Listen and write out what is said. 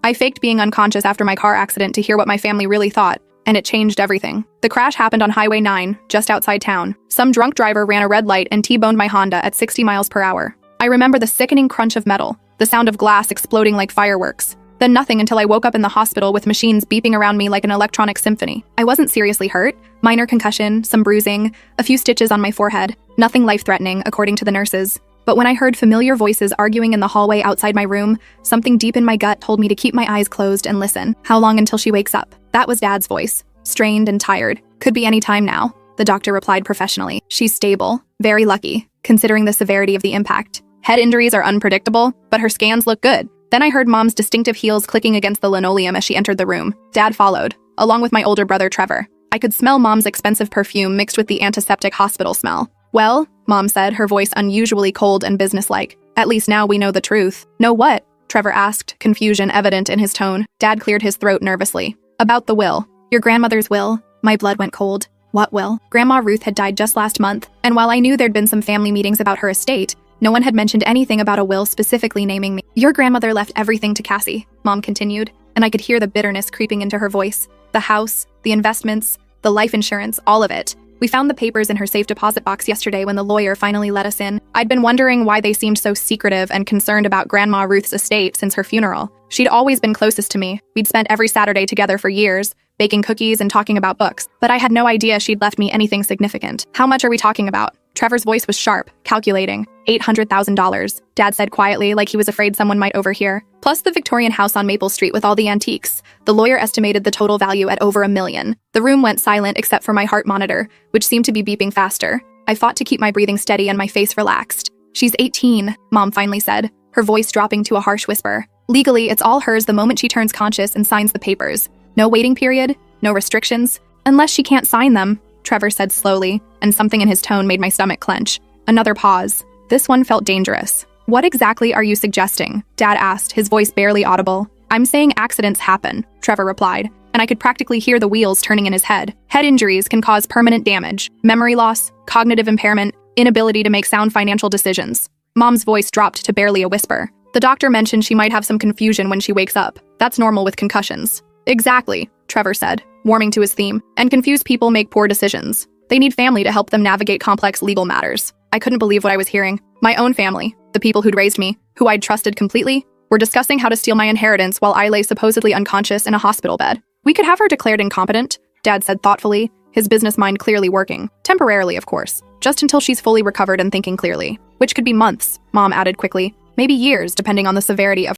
I faked being unconscious after my car accident to hear what my family really thought, and it changed everything. The crash happened on Highway 9, just outside town. Some drunk driver ran a red light and T-boned my Honda at 60 miles per hour. I remember the sickening crunch of metal, the sound of glass exploding like fireworks. Then nothing until I woke up in the hospital with machines beeping around me like an electronic symphony. I wasn't seriously hurt. Minor concussion, some bruising, a few stitches on my forehead. Nothing life-threatening, according to the nurses. But when I heard familiar voices arguing in the hallway outside my room, something deep in my gut told me to keep my eyes closed and listen. How long until she wakes up? That was Dad's voice. Strained and tired. Could be any time now. The doctor replied professionally. She's stable. Very lucky, considering the severity of the impact. Head injuries are unpredictable, but her scans look good. Then I heard Mom's distinctive heels clicking against the linoleum as she entered the room. Dad followed, along with my older brother Trevor. I could smell Mom's expensive perfume mixed with the antiseptic hospital smell. Well, Mom said, her voice unusually cold and businesslike. At least now we know the truth. Know what? Trevor asked, confusion evident in his tone. Dad cleared his throat nervously. About the will. Your grandmother's will. My blood went cold. What will? Grandma Ruth had died just last month, and while I knew there'd been some family meetings about her estate, no one had mentioned anything about a will specifically naming me. Your grandmother left everything to Cassie, Mom continued, and I could hear the bitterness creeping into her voice. The house, the investments, the life insurance, all of it. We found the papers in her safe deposit box yesterday when the lawyer finally let us in. I'd been wondering why they seemed so secretive and concerned about Grandma Ruth's estate since her funeral. She'd always been closest to me. We'd spent every Saturday together for years, baking cookies and talking about books. But I had no idea she'd left me anything significant. How much are we talking about? Trevor's voice was sharp, calculating. $800,000, Dad said quietly, like he was afraid someone might overhear. Plus the Victorian house on Maple Street with all the antiques. The lawyer estimated the total value at over $1 million. The room went silent except for my heart monitor, which seemed to be beeping faster. I fought to keep my breathing steady and my face relaxed. She's 18, Mom finally said, her voice dropping to a harsh whisper. Legally, it's all hers the moment she turns conscious and signs the papers. No waiting period, no restrictions, unless she can't sign them, Trevor said slowly, and something in his tone made my stomach clench. Another pause. This one felt dangerous. What exactly are you suggesting? Dad asked, his voice barely audible. I'm saying accidents happen, Trevor replied, and I could practically hear the wheels turning in his head. Head injuries can cause permanent damage, memory loss, cognitive impairment, inability to make sound financial decisions. Mom's voice dropped to barely a whisper. The doctor mentioned she might have some confusion when she wakes up. That's normal with concussions. Exactly, Trevor said, warming to his theme. And confused people make poor decisions. They need family to help them navigate complex legal matters. I couldn't believe what I was hearing. My own family, the people who'd raised me, who I'd trusted completely, were discussing how to steal my inheritance while I lay supposedly unconscious in a hospital bed. We could have her declared incompetent, Dad said thoughtfully, his business mind clearly working. Temporarily, of course. Just until she's fully recovered and thinking clearly. Which could be months, Mom added quickly. Maybe years, depending on the severity of